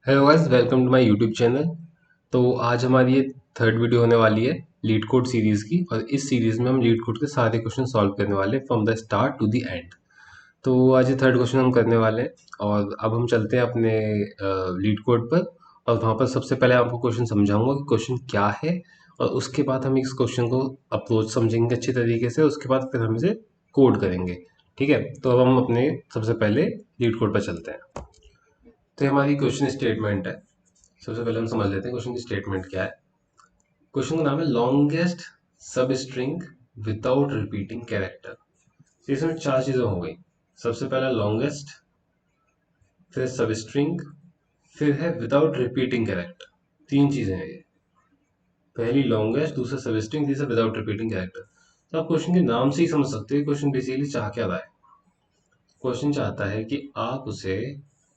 Hello guys, welcome to my YouTube channel. तो आज हमारी ये थर्ड वीडियो होने वाली है लीड कोड सीरीज़ की। और इस सीरीज़ में हम लीड कोड के सारे क्वेश्चन सॉल्व करने वाले हैं from the start to the end. तो आज ये थर्ड क्वेश्चन हम करने वाले हैं और अब हम चलते हैं अपने लीड कोड पर। और वहाँ पर सबसे पहले आपको क्वेश्चन समझाऊंगा कि क्वेश्चन क्या है, और उसके बाद हम इस क्वेश्चन को अप्रोच समझेंगे अच्छी तरीके से। उसके बाद फिर हम इसे कोड करेंगे। ठीक है, तो अब हम अपने सबसे पहले लीड कोड पर चलते हैं। तो ये हमारी क्वेश्चन स्टेटमेंट है। सबसे पहले हम समझ लेते हैं क्वेश्चन की स्टेटमेंट क्या है। क्वेश्चन का नाम है लॉन्गेस्ट सब स्ट्रिंग विदाउट रिपीटिंग कैरेक्टर। इसमें चार चीजें हो गई। सबसे पहला लॉन्गेस्ट, फिर सब स्ट्रिंग, फिर है विदाउट रिपीटिंग कैरेक्टर। तीन चीजें हैं ये। पहली लॉन्गेस्ट, दूसरा सब स्ट्रिंग, तीसरा विदाउट रिपीटिंग कैरेक्टर। तो आप क्वेश्चन के नाम से ही समझ सकते हैं क्वेश्चन बेसिकली चाह क्या रहा है। क्वेश्चन चाहता है कि आप उसे,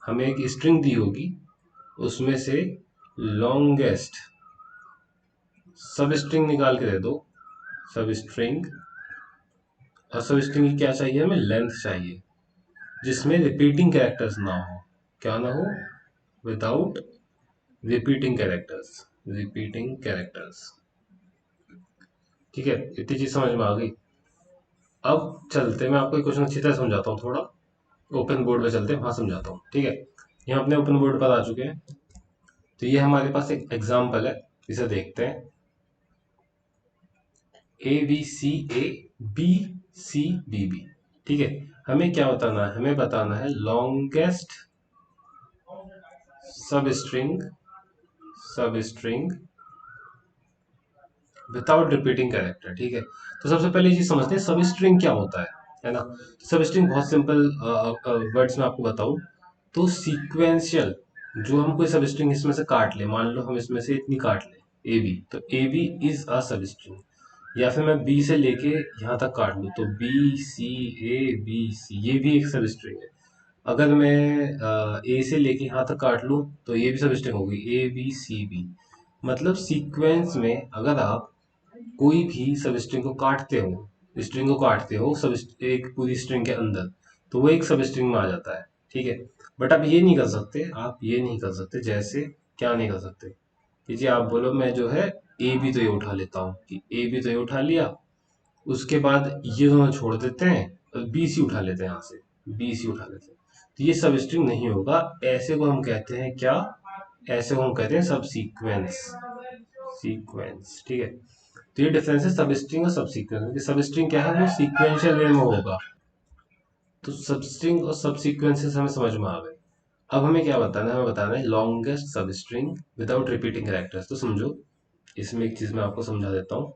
हमें एक स्ट्रिंग दी होगी, उसमें से लॉन्गेस्ट सब स्ट्रिंग निकाल के दे दो। सब स्ट्रिंग, और सब स्ट्रिंग की क्या चाहिए, हमें लेंथ चाहिए जिसमें रिपीटिंग कैरेक्टर्स ना हो। क्या ना हो, without repeating characters. Repeating characters, ठीक है। इतनी चीज समझ में आ गई। अब चलते हैं, मैं आपको क्वेश्चन अच्छी तरह समझाता हूँ। थोड़ा ओपन बोर्ड पे चलते हैं, वहां समझाता हूँ। ठीक है, यहाँ अपने ओपन बोर्ड पर आ चुके हैं। तो ये हमारे पास एक एग्जाम्पल है, इसे देखते हैं। A B C, A B C B B. ठीक है, हमें क्या बताना है, हमें बताना है लॉन्गेस्ट सब स्ट्रिंग, सब स्ट्रिंग विदाउट रिपीटिंग कैरेक्टर। ठीक है, तो सबसे पहले चीज समझते हैं सब स्ट्रिंग क्या होता है ना। सब स्ट्रिंग बहुत सिंपल वर्ड्स में आपको बताऊं तो सीक्वेंशियल। जो हम कोई सब स्ट्रिंग इसमें से काट ले, मान लो हम इसमें से इतनी काट ले ए बी, तो ए बी इज अ सब स्ट्रिंग। या फिर मैं बी से लेके यहाँ तक काट लूँ तो बी सी, ए बी सी, ये भी एक सब स्ट्रिंग है। अगर मैं ए से लेके यहाँ तक काट लूँ तो ये भी सब स्ट्रिंग होगी, ए बी सी बी। मतलब सीक्वेंस में अगर आप कोई भी सब स्ट्रिंग को काटते हो, स्ट्रिंग को काटते हो सब एक पूरी स्ट्रिंग के अंदर, तो वो एक सब स्ट्रिंग में आ जाता है। ठीक है, बट आप ये नहीं कर सकते, आप ये नहीं कर सकते। जैसे क्या नहीं कर सकते कि जी आप बोलो मैं जो है ए भी तो ये उठा लेता हूँ, कि ए भी तो ये उठा लिया, उसके बाद ये दोनों छोड़ देते हैं और बी सी उठा लेते हैं, यहाँ से बी सी उठा लेते हैं। तो ये सब स्ट्रिंग नहीं होगा। ऐसे को हम कहते हैं क्या, ऐसे को हम कहते हैं सब सीक्वेंस। सीक्वेंस, ठीक है। तो ये डिफरेंस है सब स्ट्रिंग और सब सीक्वेंस। सब स्ट्रिंग क्या है, वो सीक्वेंशियल वे में होगा। तो सब स्ट्रिंग और सब सीक्वेंसेस हमें समझ में आ गए। अब हमें क्या बताना है, हमें बताना है लॉन्गेस्ट सब स्ट्रिंग विदाउट रिपीटिंग कैरेक्टर्स। तो समझो, इसमें एक चीज मैं आपको समझा देता हूँ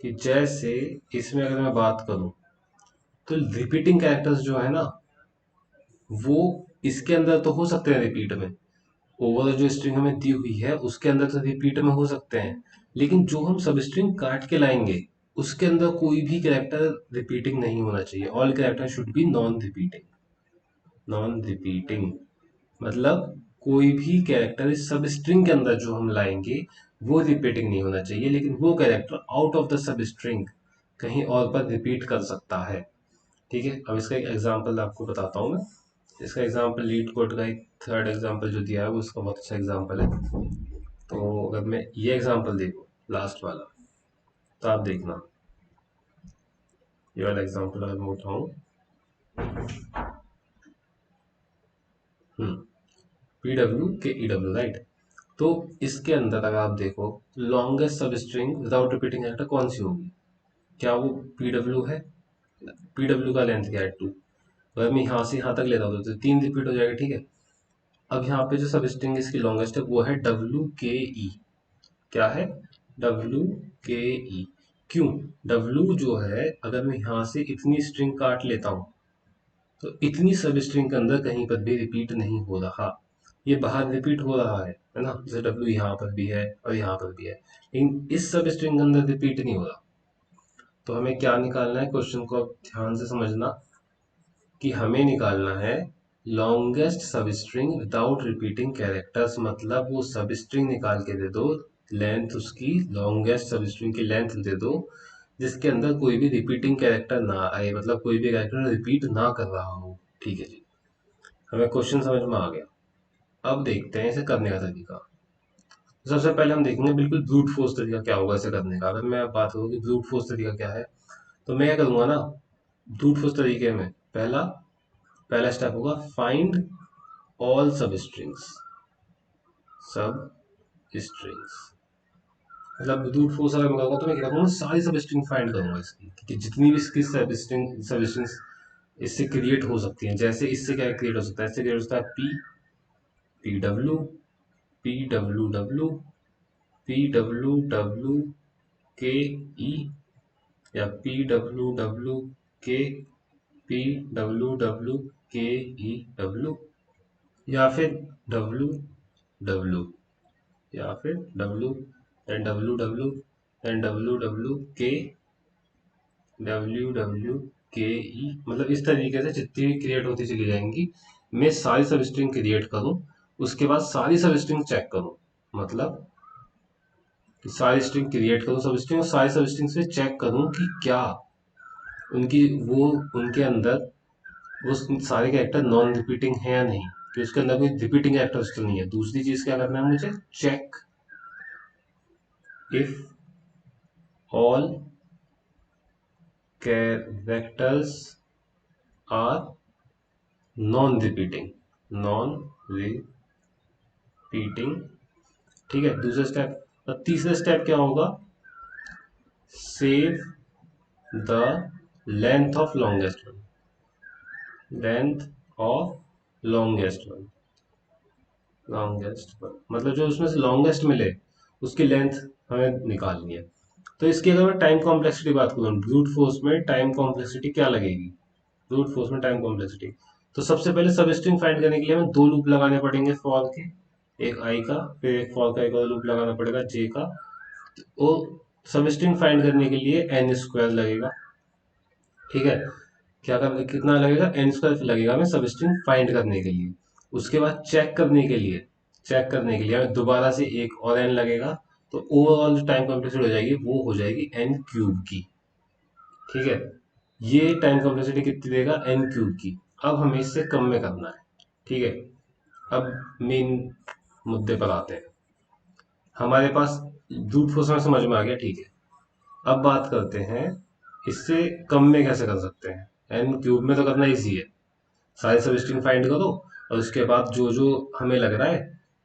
कि जैसे इसमें अगर मैं बात करूं तो रिपीटिंग कैरेक्टर्स जो है ना, वो इसके अंदर तो हो सकते हैं रिपीट में। ओवरऑल जो स्ट्रिंग हमें दी हुई है उसके अंदर तो रिपीट में हो सकते हैं, लेकिन जो हम सब स्ट्रिंग काट के लाएंगे उसके अंदर कोई भी कैरेक्टर रिपीटिंग नहीं होना चाहिए। All character should be non repeating. Non repeating मतलब कोई भी कैरेक्टर इस सब स्ट्रिंग के अंदर जो हम लाएंगे वो रिपीटिंग नहीं होना चाहिए, लेकिन वो character out of the sub string कहीं और पर रिपीट कर सकता है। ठीक है, अब इसका एक एग्जांपल आपको बताता हूँ मैं। इसका एग्जांपल लीड कोड का एक थर्ड एग्जांपल जो दिया है वो उसका बहुत अच्छा एग्जांपल है। तो अगर मैं ये एग्जांपल देखूँ, लास्ट वाला, तो आप देखना, ये वाला एग्जांपल अगर मैं उठाऊँ, पी डब्ल्यू के ई डब्ल्यू, राइट। तो इसके अंदर अगर आप देखो, लॉन्गेस्ट सब स्ट्रिंग विदाउट रिपीटिंग कैरेक्टर कौन सी होगी, क्या वो पी डब्ल्यू है। पी डब्ल्यू का लेंथ क्या है, 2। अगर मैं यहाँ से यहाँ तक लेता हूँ तो 3 रिपीट हो जाएगा। ठीक है, अब यहाँ पे जो सब स्ट्रिंग इसकी लॉन्गेस्ट है वो है डब्ल्यू के ई। क्या है, डब्ल्यू के ई। क्यों, डब्ल्यू जो है अगर मैं यहाँ से इतनी स्ट्रिंग काट लेता हूँ तो इतनी सब स्ट्रिंग के अंदर कहीं पर भी रिपीट नहीं हो रहा। ये बाहर रिपीट हो रहा है ना, जैसे डब्ल्यू यहाँ पर भी है और यहाँ पर भी है, लेकिन इस सब स्ट्रिंग के अंदर रिपीट नहीं हो रहा। तो हमें क्या निकालना है, क्वेश्चन को अब ध्यान से समझना कि हमें निकालना है लॉन्गेस्ट सब स्ट्रिंग विदाउट रिपीटिंग कैरेक्टर्स। मतलब वो सब स्ट्रिंग निकाल के दे दो, लेंथ उसकी, लॉन्गेस्ट सब स्ट्रिंग की लेंथ दे दो जिसके अंदर कोई भी रिपीटिंग कैरेक्टर ना आए, मतलब कोई भी कैरेक्टर रिपीट ना कर रहा हो। ठीक है जी, हमें क्वेश्चन समझ में आ गया। अब देखते हैं इसे करने का तरीका। सबसे पहले हम देखेंगे बिल्कुल ब्रूट फोर्स तरीका क्या होगा इसे करने का। अगर मैं बात करूँ कि ब्रूट फोर्स तरीका क्या है, तो मैं क्या करूंगा ना, ब्रूट फोर्स तरीके में पहला पहला स्टेप होगा फाइंड ऑल सब स्ट्रिंग्स। सब स्ट्रिंग्स मतलब ब्रूट फोर्स अगर मैं करूंगा तो मैं क्या करूंगा, सारी सब स्ट्रिंग फाइंड करूंगा इसकी, कि जितनी भी इसकी सब स्ट्रिंग्स इससे क्रिएट हो सकती हैं। जैसे इससे क्या क्रिएट हो सकता है, इससे क्रिएट हो सकता है P, P W, P W W, P W W के ई, या पी डब्ल्यू डब्ल्यू के, पी डब्ल्यू डब्ल्यू के ई डब्ल्यू, या फिर डब्ल्यू डब्ल्यू, या फिर W and W W and W W के, डब्ल्यू डब्ल्यू के ई। मतलब इस तरीके से जितनी भी क्रिएट होती चली जाएंगी, मैं सारी सब स्ट्रिंग क्रिएट करूं, उसके बाद सारी सब स्ट्रिंग चेक करूं। मतलब कि सारी स्ट्रिंग क्रिएट करूं सब स्ट्रिंग, और सारी सब स्ट्रिंग से चेक करूं कि क्या उनकी वो उनके अंदर वो सारे कैरेक्टर नॉन रिपीटिंग है या नहीं, कि उसके अंदर कोई रिपीटिंग कैरेक्टर तो नहीं है। दूसरी चीज क्या करना है मुझे, check if all characters are non repeating, non repeating. ठीक है, दूसरा स्टेप। और तीसरा स्टेप क्या होगा, save the length of longest one, length of longest one मतलब जो उसमें से लॉन्गेस्ट मिले उसकी लेंथ हमें निकालनी है। तो इसकी अगर मैं टाइम कॉम्प्लेक्सिटी बात करूँ, ब्रूट फोर्स में टाइम कॉम्प्लेक्सिटी क्या लगेगी, ब्रूट फोर्स में टाइम कॉम्प्लेक्सिटी। तो सबसे पहले सब स्ट्रिंग फाइंड करने के लिए हमें दो लूप लगाने पड़ेंगे फॉर के, एक आई का, फिर एक फॉर का एक और लूप लगाना पड़ेगा जे का। वो सब स्ट्रिंग फाइंड करने के लिए एन स्क्वायर लगेगा। ठीक है, क्या कर कितना लगेगा, एन स्क्वायर लगेगा हमें सब स्ट्रिंग फाइंड करने के लिए। उसके बाद चेक करने के लिए हमें दोबारा से एक और एन लगेगा। तो ओवरऑल जो टाइम कॉम्प्लेक्सिटी हो जाएगी वो हो जाएगी एन क्यूब की। ठीक है, ये टाइम कॉम्प्लेक्सिटी कितनी देगा, एन क्यूब की। अब हमें इससे कम में करना है। ठीक है, अब मेन मुद्दे पर आते हैं। हमारे पास ब्रूट फोर्स में समझ में आ गया, ठीक है। अब बात करते हैं इससे कम में कैसे कर सकते हैं। एन क्यूब में तो करना इजी है, सारी सब स्ट्रिंग फाइंड करो, और उसके बाद जो जो हमें लग रहा है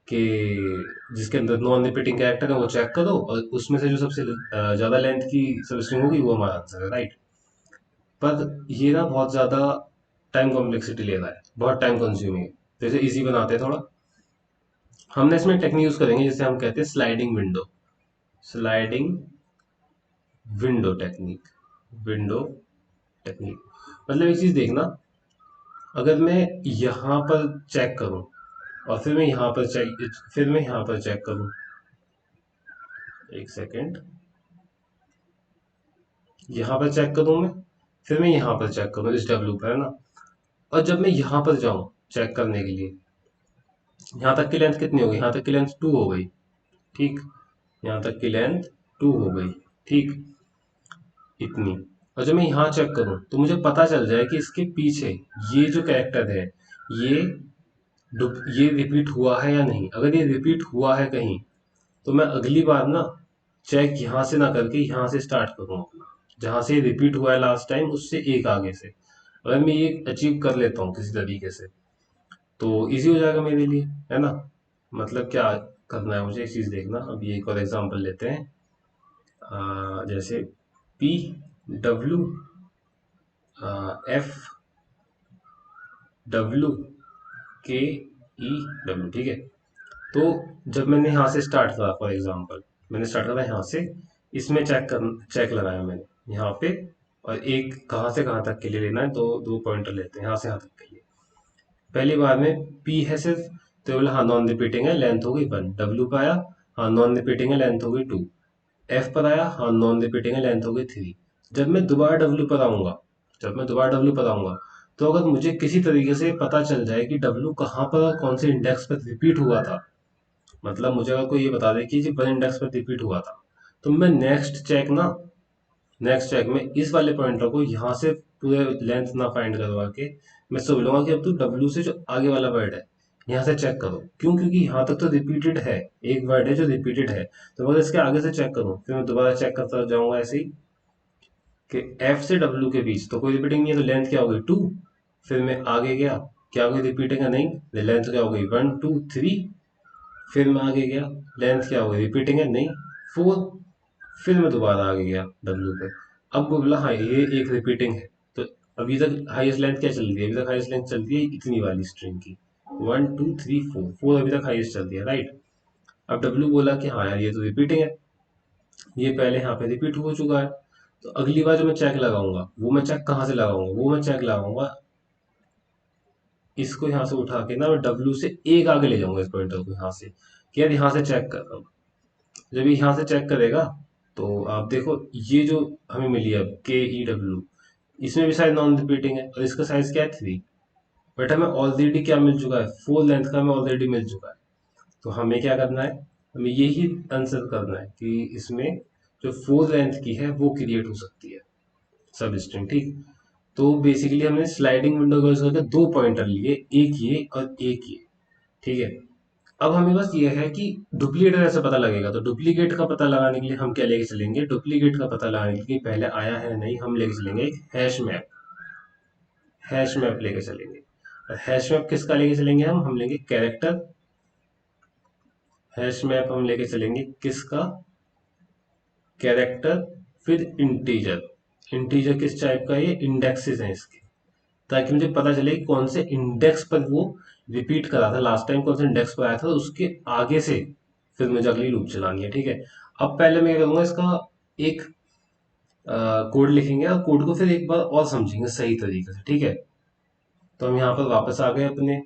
कि जिसके अंदर नॉन रिपीटिंग कैरेक्टर है वो चेक करो, और उसमें से जो सबसे ज्यादा लेंथ की सब स्ट्रिंग होगी वो हमारा आंसर है, राइट। पर ये ना बहुत ज्यादा टाइम कॉम्प्लेक्सिटी ले रहा है, बहुत टाइम कंज्यूमिंग है। तो इसे इजी बनाते हैं थोड़ा। हमने इसमें टेक्निक यूज करेंगे जिसे हम कहते हैं sliding window, sliding window technique, window technique. मतलब एक चीज देखना, अगर मैं यहाँ पर चेक करूं और फिर मैं यहाँ पर चेक करूं, एक सेकेंड, यहाँ पर चेक करूं मैं, फिर मैं यहाँ पर चेक करूं इस डब्ल्यू पर, है ना। और जब मैं यहाँ पर जाऊं चेक करने के लिए, यहाँ तक की लेंथ कितनी हो गई, यहाँ तक की लेंथ 2 हो गई। ठीक, यहाँ तक की लेंथ 2 हो गई। ठीक, इतनी। और जब मैं यहाँ चेक करूं तो मुझे पता चल जाए कि इसके पीछे ये जो कैरेक्टर है ये ये रिपीट हुआ है या नहीं। अगर ये रिपीट हुआ है कहीं, तो मैं अगली बार ना चेक यहाँ से ना करके यहाँ से स्टार्ट करूँ अपना, जहाँ से रिपीट हुआ है लास्ट टाइम उससे एक आगे से। अगर मैं ये अचीव कर लेता हूँ किसी तरीके से, तो इजी हो जाएगा मेरे लिए, है ना। मतलब क्या करना है मुझे, एक चीज देखना। अब ये एक और एग्जांपल लेते हैं। जैसे पी डब्ल्यू एफ डब्ल्यू के ई डब्ल्यू। ठीक है, तो जब मैंने यहाँ से स्टार्ट करा, फॉर एग्जांपल मैंने स्टार्ट करा यहाँ से, इसमें चेक लगाया मैंने यहाँ पे, और एक कहाँ से कहाँ तक के लिए लेना है, तो दो पॉइंटर लेते हैं यहाँ से यहाँ तक के लिए। पहली बार में पी है सिर्फ, तो बोला हाँ नॉन रिपीटिंग है, लेंथ हो गई 1। डब्ल्यू पे आया, हाँ नॉन रिपीटिंग है, लेंथ हो गई 2। एफ पर आया, हाँ नॉन रिपीटिंग है, लेंथ हो गई 3। जब मैं दोबारा डब्ल्यू पर आऊंगा, तो अगर मुझे किसी तरीके से पता चल जाए कि डब्ल्यू कहाँ पर और कौन से इंडेक्स पर रिपीट हुआ था, मतलब मुझे अगर कोई ये बता दे कि जी 1 इंडेक्स पर रिपीट हुआ था, तो मैं नेक्स्ट चेक में इस वाले पॉइंटर को यहाँ से पूरे लेंथ ना फाइंड करवा के मैं सोच लूंगा कि अब तो डब्ल्यू से जो आगे वाला वर्ड है यहाँ से चेक करो क्यों, क्योंकि यहाँ तक तो रिपीटेड है, एक वर्ड है जो रिपीटेड है। तो अगर इसके आगे से चेक करूँ, फिर मैं दोबारा चेक करता जाऊंगा ऐसे ही कि एफ से डब्ल्यू के बीच तो कोई रिपीटिंग नहीं है, तो लेंथ क्या हो गई 2। फिर मैं आगे गया, क्या कोई रिपीटिंग है, नहीं, लेंथ क्या हो गई 1 2 3। फिर मैं आगे गया, लेंथ क्या हो गई, रिपीटिंग है, नहीं, 4। फिर मैं दोबारा आगे गया डब्ल्यू पे, अब वो बोला हाँ ये एक रिपीटिंग है। तो अभी तक हाईएस्ट लेंथ क्या चल रही है, अभी तक हाईएस्ट लेंथ चल रही है इतनी वाली स्ट्रिंग की, 1 2 3 4, 4 अभी तक हाईएस्ट चल रही है, राइट। अब डब्ल्यू बोला कि हाँ यार ये तो रिपीटिंग है, ये पहले यहाँ पे रिपीट हो चुका है। तो अगली बार जो मैं चेक लगाऊंगा, वो मैं चेक कहाँ से लगाऊंगा, वो मैं चेक लगाऊंगा इसको यहाँ से उठा के ना, मैं डब्ल्यू से एक आगे ले जाऊंगा इस पॉइंटर को यहाँ से, कि यार यहाँ से चेक कर रहा हूँ। जब ये यहाँ से चेक करेगा तो आप देखो ये जो हमें मिली है के ई डब्ल्यू, इसमें भी साइज नॉन रिपीटिंग है और इसका साइज क्या है 3। बट हमें ऑलरेडी क्या मिल चुका है, 4 लेंथ का हमें ऑलरेडी मिल चुका है। तो हमें क्या करना है, हमें यही आंसर करना है कि इसमें जो 4 लेंथ की है वो क्रिएट हो सकती है सब स्ट्रिंग, ठीक। तो बेसिकली हमने स्लाइडिंग विंडो यूज करके दो पॉइंटर लिए, एक ये और एक ये, ठीक है। अब हमें बस ये है कि डुप्लीकेट कैसे पता लगेगा, तो डुप्लीकेट का पता लगाने के लिए हम क्या लेके चलेंगे, डुप्लीकेट का पता लगाने के लिए पहले आया है नहीं, हम लेके चलेंगे एक हैश मैप। हैश मैप लेके चलेंगे, और हैश मैप किसका लेके चलेंगे, हम लेंगे कैरेक्टर। हैश मैप हम लेके चलेंगे किसका, कैरेक्टर, फिर इंटीजर। इंटीजर किस टाइप का, ये इंडेक्सेस हैं इसके, ताकि मुझे पता चले कि कौन से इंडेक्स पर वो रिपीट करा था लास्ट टाइम, कौन से इंडेक्स पर आया था, उसके आगे से फिर मुझे अगली लूप चलानी है, ठीक है। अब पहले मैं क्या करूंगा, इसका एक कोड लिखेंगे और कोड को फिर एक बार और समझेंगे सही तरीके से, ठीक है। तो हम यहाँ पर वापस आ गए अपने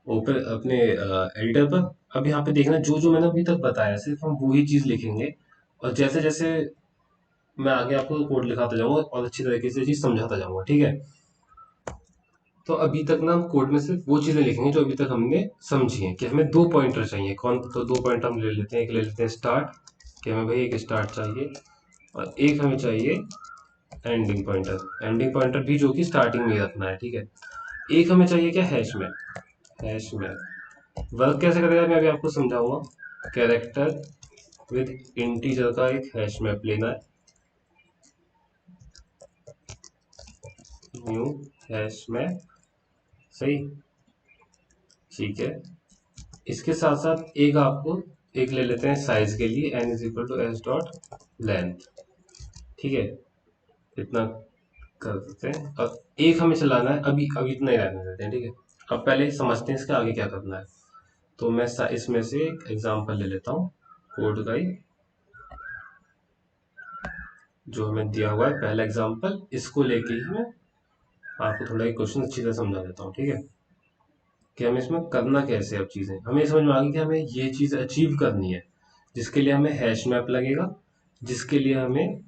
ओपन अपने एडिटर पर। अब यहाँ पे देखना जो जो मैंने अभी तक बताया सिर्फ हम वही चीज लिखेंगे, और जैसे जैसे मैं आगे आपको कोड लिखाता जाऊंगा और अच्छी तरीके से चीज समझाता जाऊंगा, ठीक है। तो अभी तक ना हम कोड में सिर्फ वो चीजें लिखेंगे जो अभी तक हमने समझी हैं, कि हमें दो पॉइंटर चाहिए, कौन, तो दो पॉइंटर हम ले लेते हैं, एक ले लेते हैं स्टार्ट, कि हमें भाई एक स्टार्ट चाहिए, और एक हमें चाहिए एंडिंग पॉइंटर। एंडिंग पॉइंटर भी जो कि स्टार्टिंग में ही रखना है, ठीक है। एक हमें चाहिए क्या, hash map. Hash map work कैसे करेगा मैं अभी आपको समझाऊंगा। कैरेक्टर विद इंटीजर का एक हैश मैप लेना है, न्यू हैश मैप, सही, ठीक है। इसके साथ साथ एक आपको एक ले लेते हैं साइज के लिए, n is equal to S dot length, ठीक है। इतना कर देते हैं, और एक हमें चलाना है, अभी अभी इतना ही रहने देते हैं, ठीक है। अब पहले समझते हैं इसके आगे क्या करना है। तो मैं इसमें से एक एग्जांपल ले लेता हूँ कोड का ही, जो हमें दिया हुआ है पहला एग्जांपल, इसको लेके ही मैं आपको थोड़ा एक क्वेश्चन अच्छी तरह समझा देता हूँ, ठीक है। कि हमें इसमें करना कैसे, अब चीजें हमें समझ में आ गई कि हमें ये चीज अचीव करनी है, जिसके लिए हमें हैश मैप लगेगा, जिसके लिए हमें,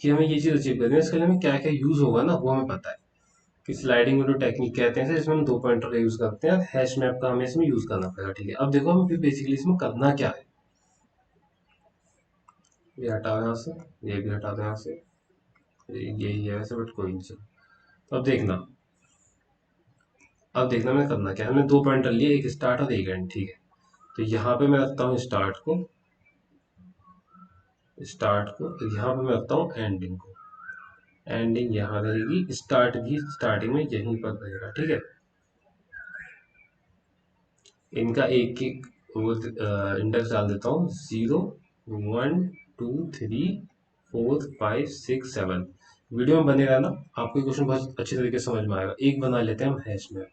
कि हमें ये चीज अचीव करनी है, इसके लिए हमें क्या क्या यूज होगा ना वो हमें पता है, कि स्लाइडिंग विंडो टेक्निक कहते हैं जिसमें हम दो पॉइंटर का यूज करते हैं, और हैश मैप का हमें इसमें यूज करना पड़ेगा, ठीक है। अब देखो हमें बेसिकली इसमें करना क्या है, ये हटाओ यहाँ से, ये भी हटा दो यहाँ से, यही है वैसे बट कोई नहीं, चलो। तो अब देखना मैं करना क्या है, हमने दो पॉइंटर लिए, एक स्टार्ट और एक एंड, ठीक है। तो यहाँ पे मैं रखता हूँ स्टार्ट को, यहाँ पे मैं रखता हूँ एंडिंग को, एंडिंग यहाँ रहेगी, स्टार्ट भी स्टार्टिंग में यहीं पर रहेगा, ठीक है। इनका एक एक वो इंडेक्स डाल देता हूँ, 0 1 2 3 4 5 6 7। वीडियो में बने रहना, आपको क्वेश्चन बहुत अच्छी तरीके से समझ में आएगा। एक बना लेते हैं हम हैश मैप,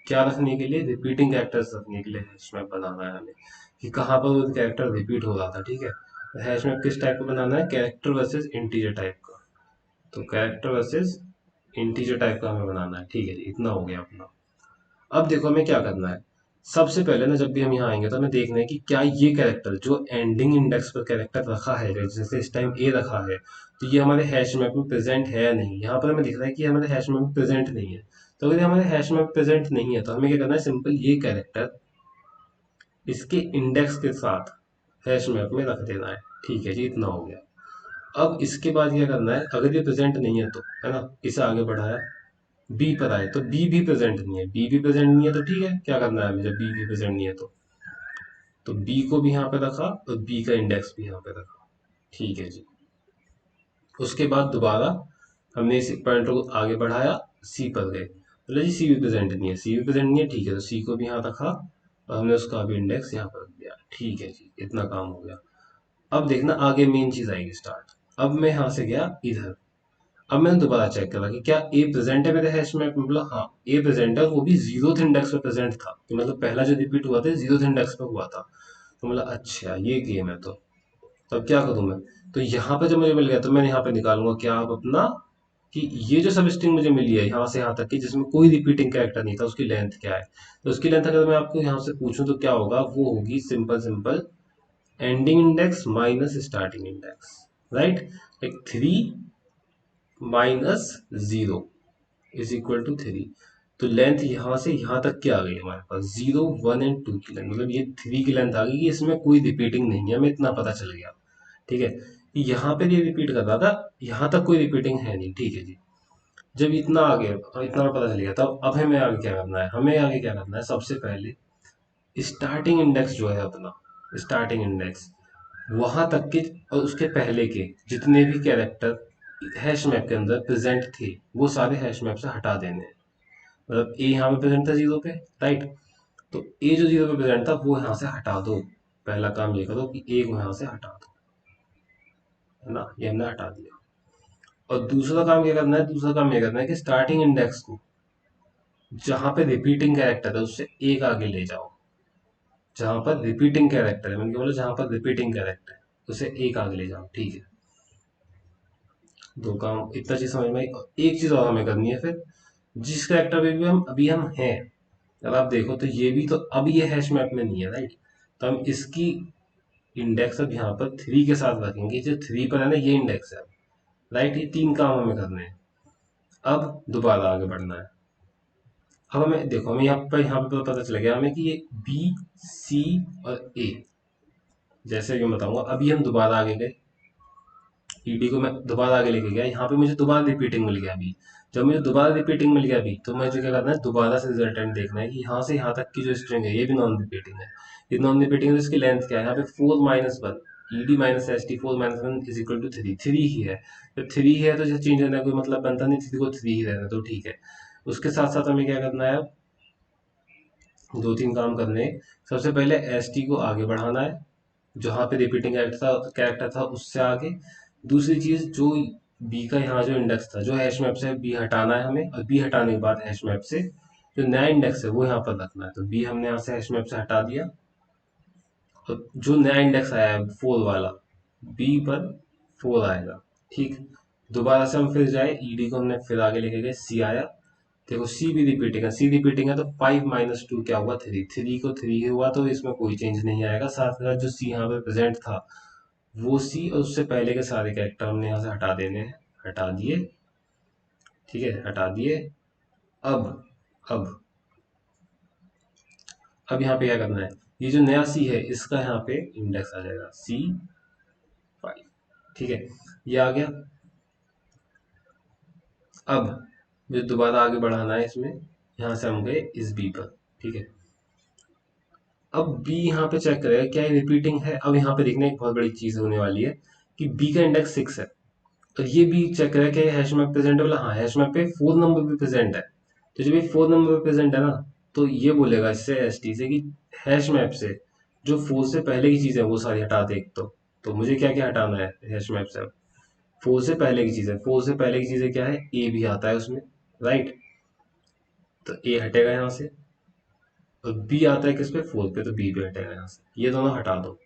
क्या रखने के लिए, रिपीटिंग कैरेक्टर्स रखने के लिए हैश मैप बनाना है हमें, कि कहाँ पर वो कैरेक्टर रिपीट हो रहा था, ठीक है। हैश मैप किस टाइप का बनाना है, कैरेक्टर वर्सेस इंटीजर टाइप का। तो कैरेक्टर वर्सेस इंटीजर टाइप का हमें बनाना है, ठीक है जी, इतना हो गया अपना। अब देखो हमें क्या करना है, सबसे पहले ना जब भी हम यहाँ आएंगे तो हमें देखना है कि क्या ये कैरेक्टर जो एंडिंग इंडेक्स पर कैरेक्टर रखा है, जैसे इस टाइम ए रखा है, तो ये हमारे हैश मैप में प्रेजेंट है या नहीं। यहाँ पर हमें दिख रहा है कि हमारे हैश मैप में प्रेजेंट नहीं है, तो अगर ये हमारे हैश मैप में प्रेजेंट नहीं है तो हमें क्या करना है, सिंपल ये कैरेक्टर इसके इंडेक्स के साथ हैश मैप में रख देना है, ठीक है जी, इतना हो गया। अब इसके बाद क्या करना है, अगर ये प्रेजेंट नहीं है तो, है ना, इसे आगे बढ़ाया, बी पर आए तो बी भी प्रेजेंट नहीं है, बी भी प्रेजेंट नहीं है तो ठीक है, क्या करना है हमें जब बी भी प्रेजेंट नहीं है तो बी को भी यहाँ पे रखा और बी का इंडेक्स भी यहाँ पे रखा। ठीक है जी। उसके बाद दोबारा हमने इस पॉइंटर को आगे बढ़ाया, सी पर गए, मतलब जी सी भी प्रेजेंट नहीं है, सी भी प्रेजेंट नहीं है, ठीक है, तो सी को भी यहाँ रखा और हमने उसका भी इंडेक्स यहाँ पर रख दिया। ठीक है जी, इतना काम हो गया। अब देखना आगे मेन चीज आएगी स्टार्ट। अब मैं यहाँ से गया इधर, अब मैंने दोबारा चेक करा कि क्या ए प्रेजेंट है मेरे हैश में, मतलब हाँ ए प्रेजेंट है, वो भी जीरोथ इंडेक्स पे प्रेजेंट था, कि मतलब पहला जो रिपीट हुआ था जीरोथ इंडेक्स पे हुआ था। तो मतलब अच्छा ये गेम है, तो अब क्या करूं मैं, तो यहाँ पे जब मुझे मिल गया तो मैं यहाँ पे निकालूंगा क्या अब अपना, कि ये जो सब स्ट्रिंग मुझे मिली है यहाँ से यहाँ तक की जिसमें कोई रिपीटिंग कैरेक्टर नहीं था, उसकी लेंथ क्या है। तो उसकी लेंथ अगर मैं आपको यहाँ से पूछूं तो क्या होगा, वो होगी simple simple ending index minus starting index, right, like 3 - 0 is equal to 3। तो लेंथ यहाँ से यहाँ तक क्या आ गई हमारे पास, 0 1 और 2 की लेंथ, मतलब ये 3 की लेंथ आ गई कि इसमें कोई रिपीटिंग नहीं है, हमें इतना पता चल गया। ठीक है, यहाँ पे ये रिपीट कर रहा था, यहाँ तक कोई रिपीटिंग है नहीं। ठीक है जी, जब इतना आ गया, इतना पता चल गया, तब अब हमें आगे क्या करना है, हमें आगे क्या करना है, सबसे पहले स्टार्टिंग इंडेक्स जो है अपना, स्टार्टिंग इंडेक्स वहां तक के और उसके पहले के जितने भी कैरेक्टर हैश मैप के अंदर प्रेजेंट थे वो सारे हैश मैप से हटा देने हैं। मतलब ए यहाँ पे प्रेजेंट था 0 पे, राइट, तो ए जो 0 पे प्रेजेंट था वो यहाँ से हटा दो। पहला काम ये करो कि ए को यहाँ से हटा दो, है ना, ये हमने हटा दिया। और दूसरा काम क्या करना है, दूसरा काम ये करना है कि स्टार्टिंग इंडेक्स को जहां पे रिपीटिंग कैरेक्टर है उससे एक आगे ले जाओ, जहां पर रिपीटिंग कैरेक्टर है, मैंने क्या बोला, जहां पर रिपीटिंग कैरेक्टर है उसे एक आगे ले जाओ। ठीक है, दो काम, इतना चीज समझ में आई। और एक चीज और हमें करनी है फिर, जिस कैरेक्टर पे भी हम अभी हम हैं, अब आप देखो तो ये भी तो अब ये हैश मैप में नहीं है, राइट, तो हम इसकी इंडेक्स अब यहाँ पर 3 के साथ रखेंगे, जो 3 पर है ना ये इंडेक्स है, राइट, ये 3 काम हमें करने हैं। अब दोबारा आगे बढ़ना है। अब हमें देखो, हमें यहाँ पे पता चल गया हमें कि ये बी सी और ए, जैसे कि मैं बताऊंगा, अभी हम दोबारा आगे गए, ईडी को मैं दोबारा आगे लेके गया, यहाँ पे मुझे दोबारा रिपीटिंग मिल गया अभी। जब मुझे दोबारा रिपीटिंग मिल गया अभी, तो मुझे क्या करना है, दोबारा से रिजल्टेंट देखना है कि यहाँ से यहाँ तक की जो स्ट्रिंग है ये भी नॉन रिपीटिंग है। ये नॉन रिपीटिंग है तो इसकी लेंथ क्या है, यहाँ पे 4 - 1, ED minus S T 4 - 1 is equal to 3, 3 ही है। जब 3 है तो चेंज होने का कोई मतलब बनता नहीं, 3 को 3 ही रहना, तो ठीक है। उसके साथ साथ हमें क्या करना है, दो तीन काम करने हैं। सबसे पहले एस टी को आगे बढ़ाना है, जहाँ पे रिपीटिंग कैरेक्टर था उससे आगे। दूसरी चीज जो बी का यहाँ जो इंडेक्स था, जो हैश मैप से बी हटाना है हमें, और बी हटाने के बाद हैश मैप से जो नया इंडेक्स है वो यहाँ पर रखना है। तो बी हमने यहाँ से हैश मैप से हटा दिया, और जो नया इंडेक्स आया है 4 वाला, बी पर 4 आएगा। ठीक, दोबारा से हम फिर जाए, ईडी को हमने फिर आगे लेके गए, सी आया, देखो सी भी रिपीटिंग है, सी रिपीटिंग है तो 5 - 2 क्या हुआ, 3, 3 को 3 हुआ, तो इसमें कोई चेंज नहीं आएगा। साथ के साथ जो सी यहाँ पे प्रेजेंट था वो सी और उससे पहले के सारे कैरेक्टर हमने यहाँ से हटा देने हैं, हटा दिए। ठीक है, हटा दिए। अब अब अब यहाँ पे क्या करना है, ये जो नया सी है इसका यहाँ पे इंडेक्स आ जाएगा C5। ठीक है, ये आ गया। अब जो दोबारा आगे बढ़ाना है इसमें, यहाँ से हम गए इस बी पर। ठीक है, अब बी यहाँ पे चेक करेगा क्या ये रिपीटिंग है। अब यहाँ पे देखना एक बहुत बड़ी चीज होने वाली है कि बी का इंडेक्स 6 है, तो ये भी चेक करेगा कि हैश मैप प्रेजेंट है, बोला हाँ हैश मैप पे 4 नंबर पे प्रेजेंट है। तो जब ये 4 नंबर पे प्रेजेंट है ना, तो ये बोलेगा इससे एस टी से कि हैश मैप से जो 4 से पहले की चीजें वो सारी हटा दे एक तो मुझे क्या क्या हटाना है हैश मैप से। अब 4 से पहले की चीजें, 4 से पहले की चीजें क्या है, ए भी आता है उसमें, राइट, तो ए हटेगा यहाँ से, और बी आता है किस पे, 4 पे, तो बी भी हटेगा यहाँ से, ये दोनों हटा दो।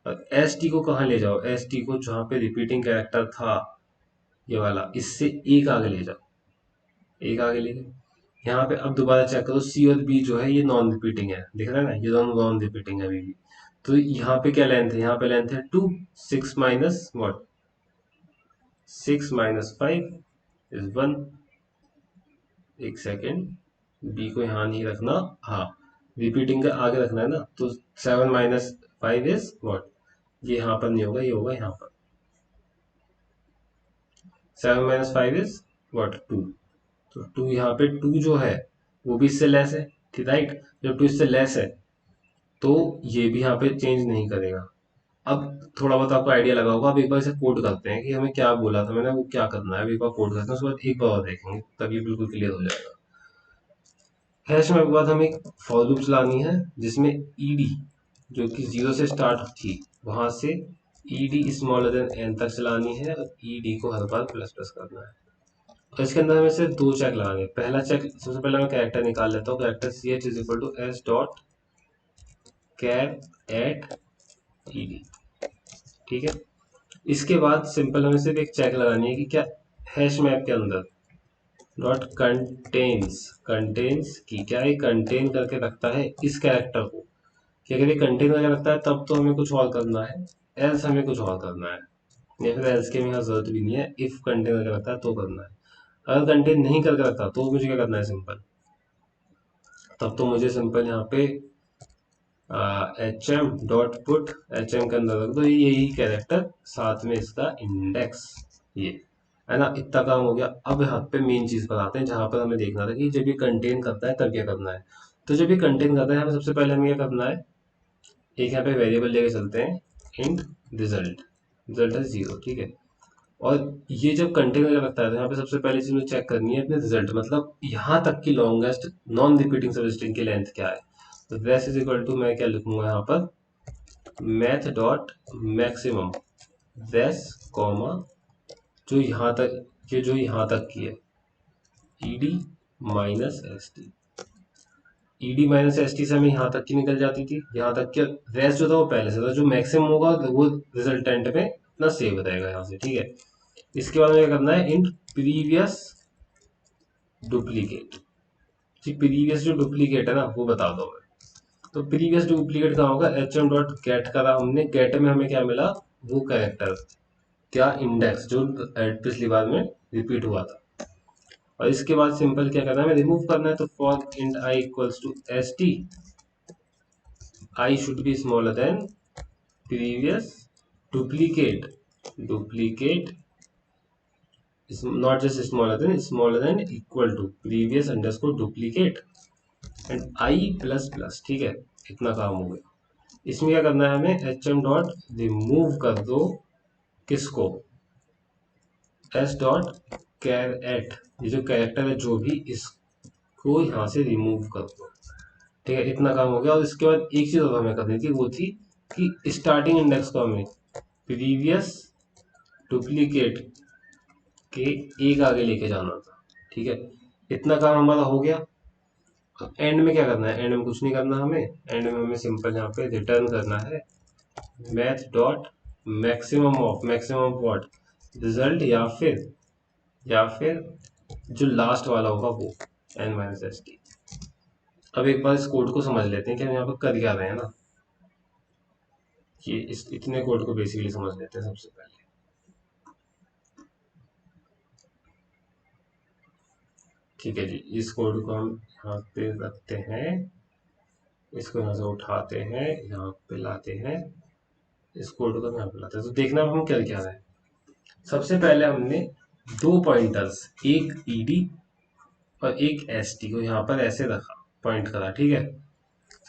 और एस टी को कहाँ ले जाओ, एस टी को जहाँ पे रिपीटिंग कैरेक्टर था ये वाला, इससे एक आगे ले जाओ, एक आगे ले गए। यहाँ पे अब दोबारा चेक करो, सी और बी जो है ये नॉन रिपीटिंग है, दिख रहा है ना, ये दोनों नॉन रिपीटिंग है अभी भी। तो यहाँ पे क्या लेंथ है, यहाँ पे लेंथ है 2, 6 माइनस व्हाट, 6 - 5 इज 1। एक सेकेंड, बी को यहाँ नहीं रखना, हाँ रिपीटिंग का आगे रखना है ना, तो 7 - 5 इज व्हाट, ये यहाँ पर नहीं होगा, ये होगा यहाँ पर, 7 - 5 इज व्हाट 2। तो टू यहाँ पे टू जो है वो भी इससे लेस है, ठीक राइट। जब टू इससे लेस है तो ये भी यहाँ पे चेंज नहीं करेगा। अब थोड़ा बहुत आपको आइडिया लगा होगा, अब एक बार इसे कोड करते हैं कि हमें क्या बोला था मैंने, वो क्या करना है। अब एक बार कोड करते हैं, उसके बाद एक बार और देखेंगे, तभी बिल्कुल क्लियर हो जाएगा। हैश में के बाद हमें एक फॉर लूप चलानी है जिसमें ईडी जो कि 0 से स्टार्ट थी वहां से ईडी स्मॉलर देन एन तक चलानी है, और ईडी को हर बार प्लस प्लस करना है। और इसके अंदर हमें सिर्फ दो चेक लगाने हैं। पहला चेक, सबसे पहले मैं कैरेक्टर निकाल लेता हूँ। Character C H is equal to S dot char at ED, ठीक है। इसके बाद सिंपल हमें सिर्फ एक चेक लगानी है कि क्या हैश मैप के अंदर डॉट कंटेन्स की क्या ये कंटेन करके रखता है इस कैरेक्टर को, कि अगर ये कंटेन करके रखता है तब तो हमें कुछ और करना है, एल्स हमें कुछ और करना है, या फिर एल्स के यहाँ जरूरत भी नहीं है, इफ कंटेन करके रखता है तो करना है। अगर कंटेन नहीं करके रखता तो मुझे क्या करना है सिंपल, तब तो मुझे सिंपल यहाँ पे H M dot put H M के अंदर रख दो यही कैरेक्टर साथ में इसका इंडेक्स, ये है ना। इतना काम हो गया। अब यहाँ पे मेन चीज पर आते हैं जहां पर हमें देखना था कि जब ये कंटेन करता है तब क्या करना है। तो जब ये कंटेन करता है यहाँ पे सबसे पहले हमें क्या करना है, एक यहाँ पे वेरिएबल लेके चलते हैं इंट रिजल्ट, रिजल्ट है 0, ठीक है। और ये जब कंटेन करके रखता है तो यहाँ पे सबसे पहली चीज मुझे चेक करनी है अपने रिजल्ट, मतलब यहाँ तक की लॉन्गेस्ट नॉन रिपीटिंग सब स्ट्रिंग की लेंथ क्या है। तो दिस इज इक्वल टू, मैं क्या लिखूंगा यहाँ पर, math dot maximum this comma जो यहाँ तक, ये जो यहाँ तक की है ED minus S T, ED minus S T से हमें यहाँ तक की निकल जाती थी, यहाँ तक के रेस्ट जो था वो पहले से था, जो मैक्सिमम होगा वो रिजल्टेंट में इतना सेव रहेगा यहाँ से, ठीक है। इसके बाद हमें क्या करना है, इन प्रीवियस डुप्लीकेट, जी प्रीवियस जो डुप्लीकेट है ना वो बता दो मैं। तो प्रीवियस डुप्लीकेट कहाँ होगा, एच एम डॉट गेट करा हमने, गेट में हमें क्या मिला, वो कैरेक्टर क्या इंडेक्स जो पिछली बार में रिपीट हुआ था। और इसके बाद सिंपल क्या करना है, हमें रिमूव करना है। तो for int I equals to S T, I should be smaller than previous duplicate, duplicate not just smaller than equal to previous underscore duplicate and I plus plus, ठीक है। इतना काम हो गया। इसमें क्या करना है हमें, एच एम डॉट रिमूव कर दो किसको, एस डॉट कैर एट, ये जो कैरेक्टर है जो भी, इसको यहाँ से रिमूव कर दो, ठीक है। इतना काम हो गया। और इसके बाद एक चीज और हमें करनी थी, वो थी कि स्टार्टिंग इंडेक्स को हमें प्रीवियस डुप्लीकेट के एक आगे लेके जाना था, ठीक है। इतना काम हमारा हो गया। अब एंड में क्या करना है, एंड में कुछ नहीं करना हमें, एंड में हमें सिंपल यहाँ पे रिटर्न करना है math dot maximum what result, या फिर जो लास्ट वाला होगा वो एन माइनस एस टी। अब एक बार इस कोड को समझ लेते हैं कि हम यहाँ पर कर क्या रहे हैं ना, कि इस इतने कोड को बेसिकली समझ लेते हैं सबसे पहले। ठीक है जी, इस कोड को हम यहाँ पे रखते हैं, इसको यहाँ से उठाते हैं, यहाँ पे लाते हैं, इस कोड को हम यहाँ पे लाते हैं। तो देखना अब हम क्या क्या रहे हैं। सबसे पहले हमने दो पॉइंटर्स, एक ईडी और एक एसटी को यहाँ पर ऐसे रखा, पॉइंट करा, ठीक है।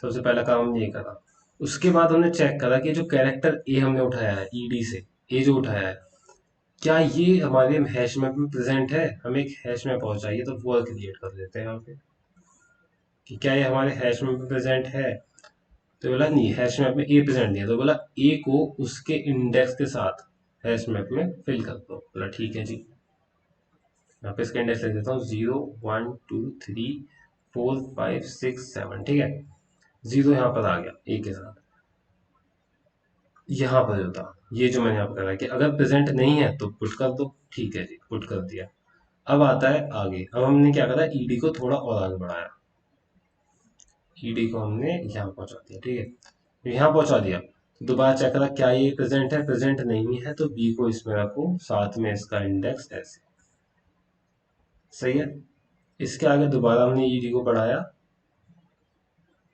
सबसे पहला काम हमने ये करा। उसके बाद हमने चेक करा कि जो कैरेक्टर ए हमने उठाया है ईडी से, ए जो उठाया है, क्या ये हमारे हैश मैप में प्रेजेंट है। हमें एक हैश मैप और चाहिए, तो वो क्रिएट कर देते हैं यहाँ पे कि क्या ये हमारे हैश मैप में प्रेजेंट है। तो बोला नहीं, हैश मैप में ए प्रेजेंट नहीं है, तो बोला ए को उसके इंडेक्स के साथ हैश मैप में फिल कर दो। बोला ठीक है जी, यहाँ पे इसका इंडेक्स लिख देता हूँ 0 1 2 3 4 5 6 7, ठीक है। 0 यहाँ पर आ गया ए के साथ, यहाँ पर जो था ये जो मैंने यहाँ पर करा कि अगर प्रेजेंट नहीं है तो पुट कर दो, ठीक है जी, पुट कर दिया। अब आता है आगे, अब हमने क्या करा, ईडी को थोड़ा और आगे बढ़ाया, ईडी को हमने यहाँ पहुंचा दिया, ठीक है। यहाँ पहुंचा दिया, दोबारा चेक करा क्या ये प्रेजेंट है, प्रेजेंट नहीं है, तो बी को इसमें रखो, साथ में इसका इंडेक्स ऐसे, सही है। इसके आगे दोबारा हमने ईडी को बढ़ाया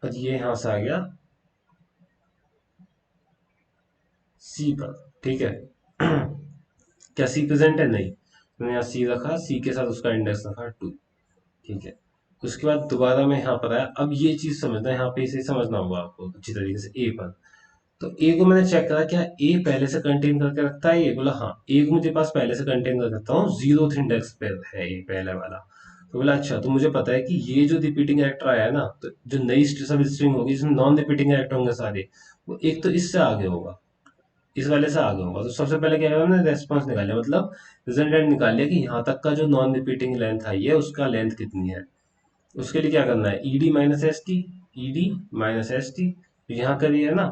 और ये यहां से आ गया सी पर, ठीक है। क्या सी प्रेजेंट है, नहीं, मैंने यहाँ सी रखा, सी के साथ उसका इंडेक्स रखा 2, ठीक है। उसके बाद दोबारा मैं यहाँ पर आया, अब ये चीज समझना, यहाँ पे इसे समझना होगा आपको अच्छी तरीके से। ए पर, तो ए को मैंने चेक करा, क्या ए पहले से कंटेन करके रखता है? ये बोला हाँ, ए को मुझे पास पहले से कंटेन कर रखता हूँ, 0th इंडेक्स पे है ये पहले वाला। तो बोला अच्छा, तो मुझे पता है कि ये जो रिपीटिंग कैरेक्टर आया है ना, तो जो नई सब स्ट्रिंग होगी जिसमें नॉन रिपीटिंग कैरेक्टर होंगे सारे, वो एक तो इससे आगे होगा, इस वाले से आगे होगा। तो सबसे पहले क्या करा मैंने, रेस्पॉन्स निकाल लिया, मतलब रिजल्टेंट निकाल लिया कि यहाँ तक का जो नॉन रिपीटिंग लेंथ आई है उसका लेंथ कितनी है। उसके लिए क्या करना है, ED minus S T, ED minus S T, यहाँ करिए है ना,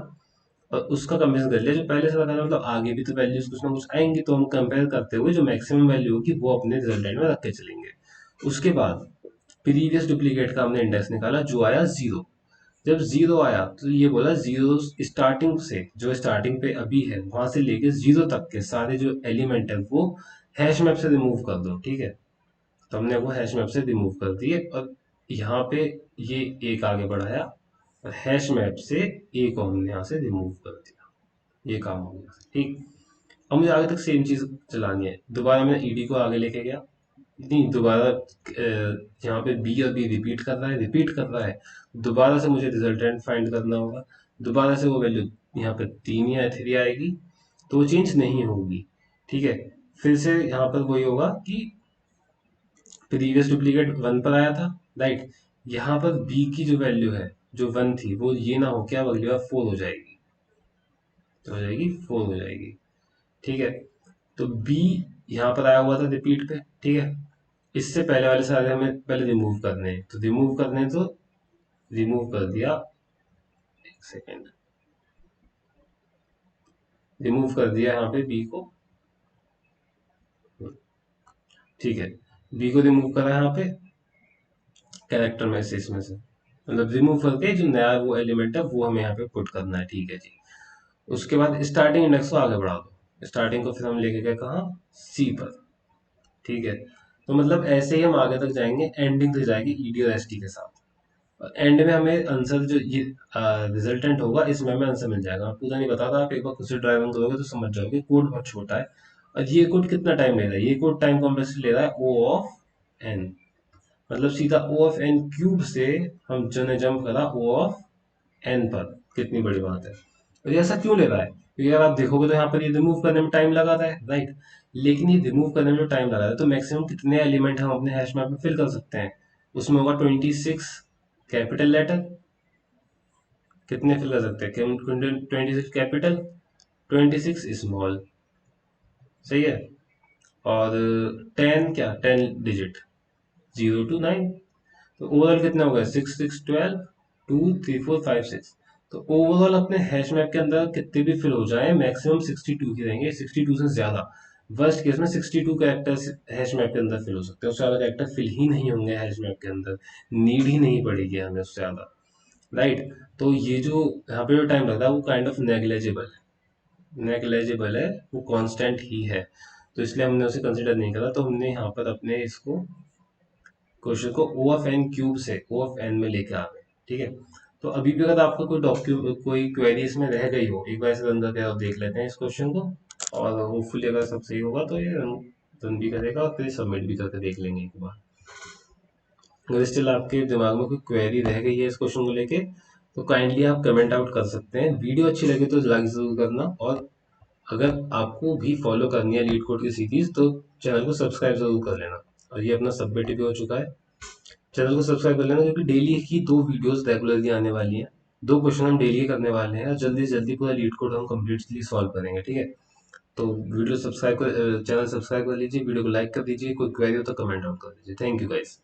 और उसका कंपेरिजन कर लिया जो पहले से रखा था, मतलब आगे भी तो वैल्यूज कुछ ना कुछ आएंगी, तो हम कंपेयर करते हुए जो मैक्सिमम वैल्यू होगी वो अपने रिजल्टेंट में रख के चलेंगे। उसके बाद प्रीवियस डुप्लीकेट का हमने इंडेक्स निकाला जो आया 0। जब 0 आया तो ये बोला 0 स्टार्टिंग से, जो स्टार्टिंग पे अभी है वहां से लेके 0 तक के सारे जो एलिमेंट है वो हैश मैप से रिमूव कर दो। ठीक है, तो हमने वो हैश मैप से रिमूव कर दिए, और यहाँ पे ये एक आगे बढ़ाया, और हैश मैप से ए को हमने यहाँ से रिमूव कर दिया। ये काम हो गया। ठीक, अब मुझे आगे तक सेम चीज चलानी है। दोबारा मैं ईडी को आगे लेके गया, नहीं दोबारा यहाँ पे बी और बी रिपीट कर रहा है, रिपीट कर रहा है, दोबारा से मुझे रिजल्टेंट फाइंड करना होगा। दोबारा से वो वैल्यू यहाँ पे 3 या 3 आएगी, तो वो चेंज नहीं होगी। ठीक है, फिर से यहाँ पर वही होगा कि प्रीवियस डुप्लीकेट 1 पर आया था, राइट। यहाँ पर बी की जो वैल्यू है, जो 1 थी, वो ये ना हो क्या अगली बार 4 हो जाएगी, तो हो जाएगी 4 हो जाएगी। ठीक है, तो बी यहाँ पर आया हुआ था रिपीट पे। ठीक है, इससे पहले वाले सारे हमें पहले रिमूव करने हैं, तो रिमूव करने हैं, तो रिमूव कर दिया, एक सेकेंड, रिमूव कर दिया यहाँ पे बी को। ठीक है, बी को रिमूव करा यहाँ पे कैरेक्टर में से, इसमें से मतलब रिमूव करके जो नया वो एलिमेंट है वो हमें यहाँ पे पुट करना है। ठीक है जी, उसके बाद स्टार्टिंग इंडेक्स को आगे बढ़ा दो, स्टार्टिंग को फिर हम लेके गए कहाँ, सी पर। ठीक है, तो मतलब ऐसे ही हम आगे तक जाएंगे, एंडिंग तक जाएगी ईडी और एसटी के साथ। एंड में हमें आंसर जो ये रिजल्टेंट होगा इसमें हमें आंसर मिल जाएगा। मैं पूरा नहीं बता रहा, आप एक बार खुद से ड्राइव ऑन करोगे तो समझ जाओगे, कोड बहुत छोटा है। और ये कोड कितना टाइम ले रहा है, ये कोड टाइम कॉम्प्लेक्सिटी ले रहा है ओ ऑफ एन, मतलब सीधा ओ ऑफ एन क्यूब से हम जो ने जंप करा ओ ऑफ एन पर, कितनी बड़ी बात है। और ये ऐसा क्यों ले रहा है, क्योंकि अगर आप देखोगे तो यहाँ पर ये रिमूव करने में टाइम लगा रहा है, राइट। लेकिन ये रिमूव करने में जो टाइम लगा रहा है, तो मैक्सिमम कितने एलिमेंट हम अपने हैश मैप में फिल कर सकते हैं, उसमें होगा 26 कैपिटल लेटर। कितने फिल कर सकते हैं, 26 कैपिटल, 26 स्मॉल, सही है। और 10 क्या, 10 डिजिट, 0 to 9। तो ओवरऑल कितना होगा, 6 6 12, 2 3 4 5 6। तो ओवरऑल अपने हैश मैप के अंदर कितने भी फिल हो जाए, मैक्सिमम 62 ही रहेंगे, 62 से ज्यादा, वर्स्ट केस में 62 कैरेक्टर्स हैश मैप के अंदर फिल हो सकते हैं, उससे ज्यादा कैरेक्टर फिल ही नहीं होंगे हैश मैप के अंदर, नीड ही नहीं पड़ेगी हमें उससे ज्यादा, राइट। तो ये जो यहाँ पे जो टाइम लगता है वो काइंड ऑफ नेग्लेजिबल है, नेग्लेजिबल है, वो कांस्टेंट ही है, तो इसलिए हमने उसे कंसिडर नहीं करा। तो हमने यहाँ पर अपने इसको क्वेश्चन को ओ ऑफ एन क्यूब से ओ ऑफ एन में लेके आ गए। ठीक है, तो अभी भी अगर आपका कोई क्वेरी इसमें रह गई हो, एक बार इसे रन करके आप देख लेते हैं इस क्वेश्चन को, और होपफुली अगर सब सही होगा तो ये रन भी करेगा, और फिर सबमिट भी करके देख लेंगे एक बार। अगर स्टिल आपके दिमाग में कोई क्वेरी रह गई है इस क्वेश्चन को लेके, तो काइंडली आप कमेंट आउट कर सकते हैं। वीडियो अच्छी लगे तो लाइक जरूर करना, और अगर आपको भी फॉलो करनी है लीड कोड की सीरीज तो चैनल को सब्सक्राइब जरूर कर लेना। और ये अपना सबमिट भी हो चुका है, चैनल को सब्सक्राइब कर लेना, क्योंकि डेली की 2 वीडियोस रेगुलरली आने वाली हैं, 2 क्वेश्चन हम डेली करने वाले हैं, और जल्दी से जल्दी पूरा लीड कोड हम कम्प्लीटली सॉल्व करेंगे। ठीक है, तो वीडियो सब्सक्राइब कर चैनल सब्सक्राइब कर लीजिए, वीडियो को लाइक कर दीजिए, कोई क्वेरी हो तो कमेंट आउट कर दीजिए। Thank you guys.